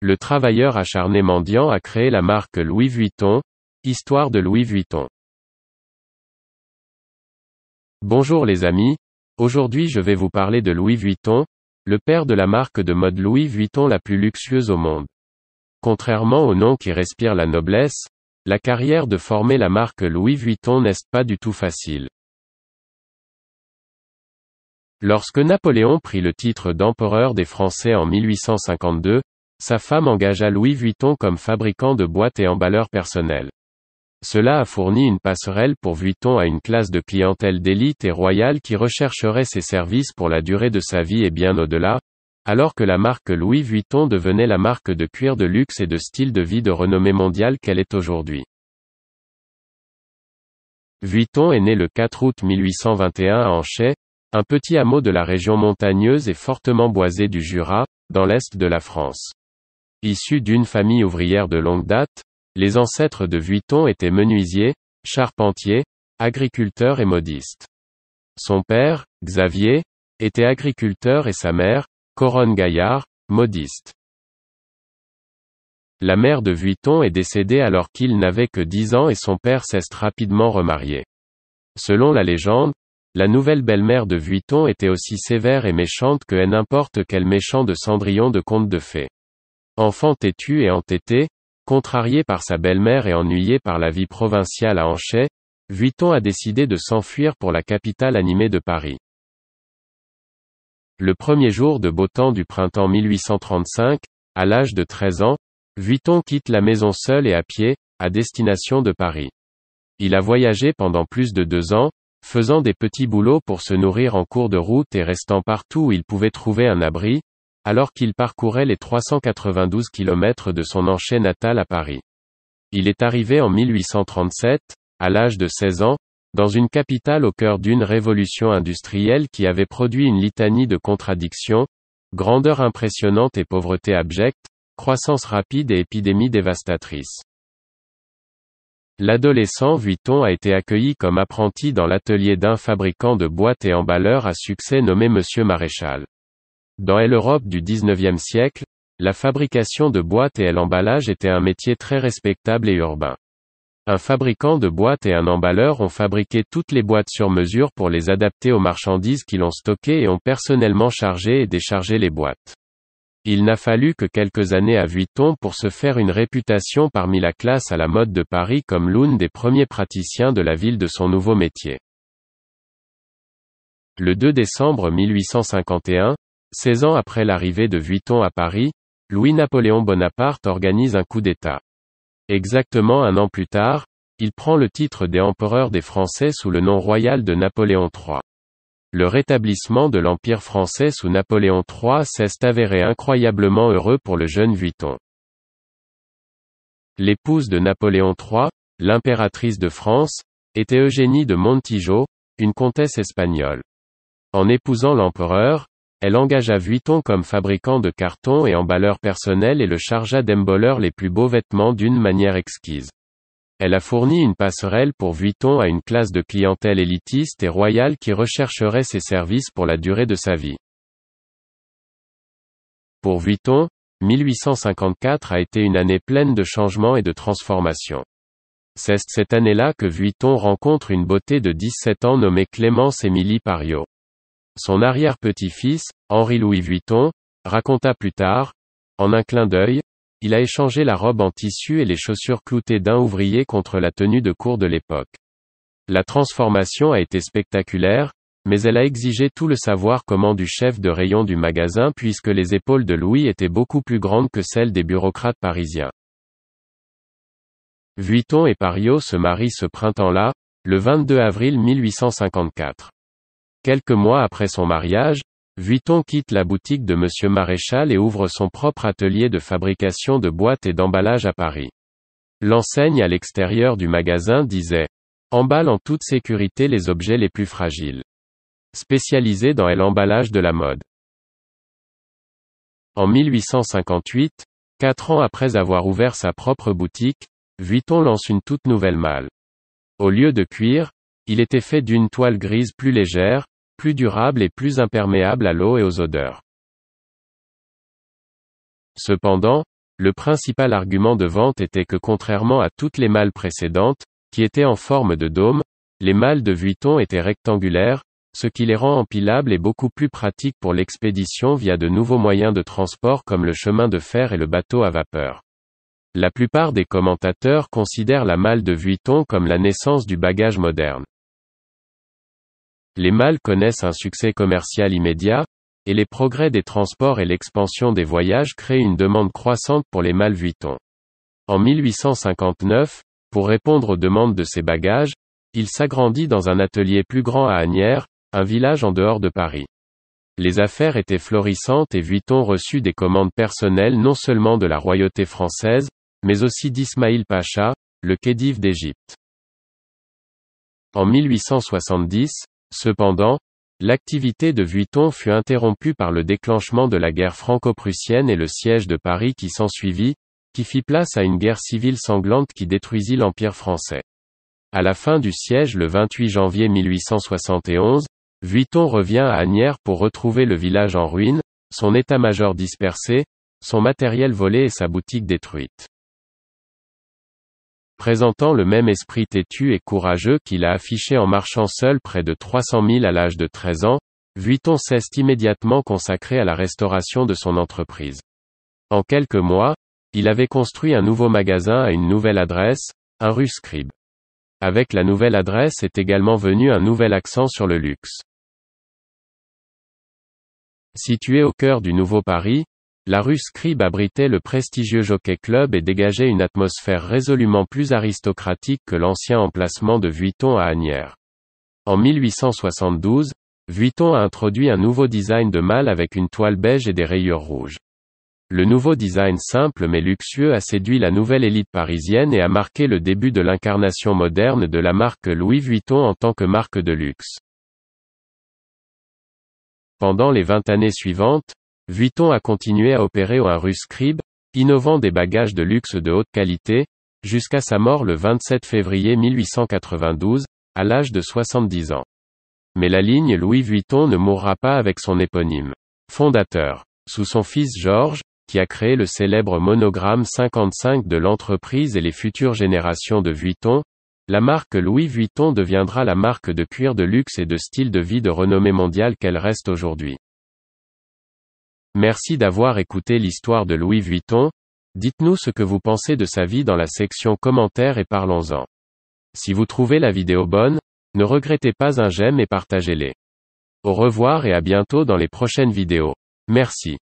le travailleur acharné mendiant a créé la marque Louis Vuitton, histoire de Louis Vuitton. Bonjour les amis, aujourd'hui je vais vous parler de Louis Vuitton, le père de la marque de mode Louis Vuitton la plus luxueuse au monde. Contrairement au nom qui respire la noblesse, la carrière de former la marque Louis Vuitton n'est pas du tout facile. Lorsque Napoléon prit le titre d'empereur des Français en 1852, sa femme engagea Louis Vuitton comme fabricant de boîtes et emballeur personnel. Cela a fourni une passerelle pour Vuitton à une classe de clientèle d'élite et royale qui rechercherait ses services pour la durée de sa vie et bien au-delà, alors que la marque Louis Vuitton devenait la marque de cuir de luxe et de style de vie de renommée mondiale qu'elle est aujourd'hui. Vuitton est né le 4 août 1821 à Anchay, un petit hameau de la région montagneuse et fortement boisée du Jura, dans l'est de la France. Issu d'une famille ouvrière de longue date, les ancêtres de Vuitton étaient menuisiers, charpentiers, agriculteurs et modistes. Son père, Xavier, était agriculteur et sa mère, Coronne Gaillard, modiste. La mère de Vuitton est décédée alors qu'il n'avait que 10 ans et son père s'est rapidement remarié. Selon la légende, la nouvelle belle-mère de Vuitton était aussi sévère et méchante que n'importe quel méchant de Cendrillon de conte de fées. Enfant têtu et entêté, contrarié par sa belle-mère et ennuyé par la vie provinciale à Anchay, Vuitton a décidé de s'enfuir pour la capitale animée de Paris. Le premier jour de beau temps du printemps 1835, à l'âge de 13 ans, Vuitton quitte la maison seul et à pied, à destination de Paris. Il a voyagé pendant plus de 2 ans, faisant des petits boulots pour se nourrir en cours de route et restant partout où il pouvait trouver un abri, alors qu'il parcourait les 392 km de son Anchay natal à Paris. Il est arrivé en 1837, à l'âge de 16 ans, dans une capitale au cœur d'une révolution industrielle qui avait produit une litanie de contradictions, grandeur impressionnante et pauvreté abjecte, croissance rapide et épidémie dévastatrice. L'adolescent Vuitton a été accueilli comme apprenti dans l'atelier d'un fabricant de boîtes et emballeurs à succès nommé Monsieur Maréchal. Dans l'Europe du XIXe siècle, la fabrication de boîtes et l'emballage était un métier très respectable et urbain. Un fabricant de boîtes et un emballeur ont fabriqué toutes les boîtes sur mesure pour les adapter aux marchandises qui l'ont stocké et ont personnellement chargé et déchargé les boîtes. Il n'a fallu que quelques années à Vuitton pour se faire une réputation parmi la classe à la mode de Paris comme l'une des premiers praticiens de la ville de son nouveau métier. Le 2 décembre 1851, 16 ans après l'arrivée de Vuitton à Paris, Louis-Napoléon Bonaparte organise un coup d'État. Exactement un an plus tard, il prend le titre d'empereur des Français sous le nom royal de Napoléon III. Le rétablissement de l'Empire français sous Napoléon III s'est avéré incroyablement heureux pour le jeune Vuitton. L'épouse de Napoléon III, l'impératrice de France, était Eugénie de Montijo, une comtesse espagnole. En épousant l'empereur, elle engagea Vuitton comme fabricant de cartons et emballeur personnel et le chargea d'emballeurs les plus beaux vêtements d'une manière exquise. Elle a fourni une passerelle pour Vuitton à une classe de clientèle élitiste et royale qui rechercherait ses services pour la durée de sa vie. Pour Vuitton, 1854 a été une année pleine de changements et de transformations. C'est cette année-là que Vuitton rencontre une beauté de 17 ans nommée Clémence Émilie Pariot. Son arrière-petit-fils, Henri-Louis Vuitton, raconta plus tard, en un clin d'œil, il a échangé la robe en tissu et les chaussures cloutées d'un ouvrier contre la tenue de cour de l'époque. La transformation a été spectaculaire, mais elle a exigé tout le savoir-comment du chef de rayon du magasin puisque les épaules de Louis étaient beaucoup plus grandes que celles des bureaucrates parisiens. Vuitton et Pariot se marient ce printemps-là, le 22 avril 1854. Quelques mois après son mariage, Vuitton quitte la boutique de Monsieur Maréchal et ouvre son propre atelier de fabrication de boîtes et d'emballage à Paris. L'enseigne à l'extérieur du magasin disait « Emballe en toute sécurité les objets les plus fragiles ». Spécialisé dans l'emballage de la mode. En 1858, 4 ans après avoir ouvert sa propre boutique, Vuitton lance une toute nouvelle malle. Au lieu de cuir, il était fait d'une toile grise plus légère, plus durable et plus imperméable à l'eau et aux odeurs. Cependant, le principal argument de vente était que contrairement à toutes les malles précédentes, qui étaient en forme de dôme, les malles de Vuitton étaient rectangulaires, ce qui les rend empilables et beaucoup plus pratiques pour l'expédition via de nouveaux moyens de transport comme le chemin de fer et le bateau à vapeur. La plupart des commentateurs considèrent la malle de Vuitton comme la naissance du bagage moderne. Les malles connaissent un succès commercial immédiat, et les progrès des transports et l'expansion des voyages créent une demande croissante pour les malles Vuitton. En 1859, pour répondre aux demandes de ces bagages, il s'agrandit dans un atelier plus grand à Asnières, un village en dehors de Paris. Les affaires étaient florissantes et Vuitton reçut des commandes personnelles non seulement de la royauté française, mais aussi d'Ismaïl Pacha, le khedive d'Égypte. En 1870, cependant, l'activité de Vuitton fut interrompue par le déclenchement de la guerre franco-prussienne et le siège de Paris qui s'ensuivit, qui fit place à une guerre civile sanglante qui détruisit l'Empire français. À la fin du siège le 28 janvier 1871, Vuitton revient à Asnières pour retrouver le village en ruine, son état-major dispersé, son matériel volé et sa boutique détruite. Présentant le même esprit têtu et courageux qu'il a affiché en marchant seul près de 300 milles à l'âge de 13 ans, Vuitton s'est immédiatement consacré à la restauration de son entreprise. En quelques mois, il avait construit un nouveau magasin à une nouvelle adresse, un rue Scribe. Avec la nouvelle adresse est également venu un nouvel accent sur le luxe. Située au cœur du Nouveau Paris, la rue Scribe abritait le prestigieux Jockey Club et dégageait une atmosphère résolument plus aristocratique que l'ancien emplacement de Vuitton à Asnières. En 1872, Vuitton a introduit un nouveau design de malle avec une toile beige et des rayures rouges. Le nouveau design simple mais luxueux a séduit la nouvelle élite parisienne et a marqué le début de l'incarnation moderne de la marque Louis Vuitton en tant que marque de luxe. Pendant les 20 années suivantes, Vuitton a continué à opérer au rue Scribe, innovant des bagages de luxe de haute qualité, jusqu'à sa mort le 27 février 1892, à l'âge de 70 ans. Mais la ligne Louis Vuitton ne mourra pas avec son éponyme fondateur. Sous son fils Georges, qui a créé le célèbre monogramme 55 de l'entreprise et les futures générations de Vuitton, la marque Louis Vuitton deviendra la marque de cuir de luxe et de style de vie de renommée mondiale qu'elle reste aujourd'hui. Merci d'avoir écouté l'histoire de Louis Vuitton. Dites-nous ce que vous pensez de sa vie dans la section commentaires et parlons-en. Si vous trouvez la vidéo bonne, ne regrettez pas un j'aime et partagez-les. Au revoir et à bientôt dans les prochaines vidéos. Merci.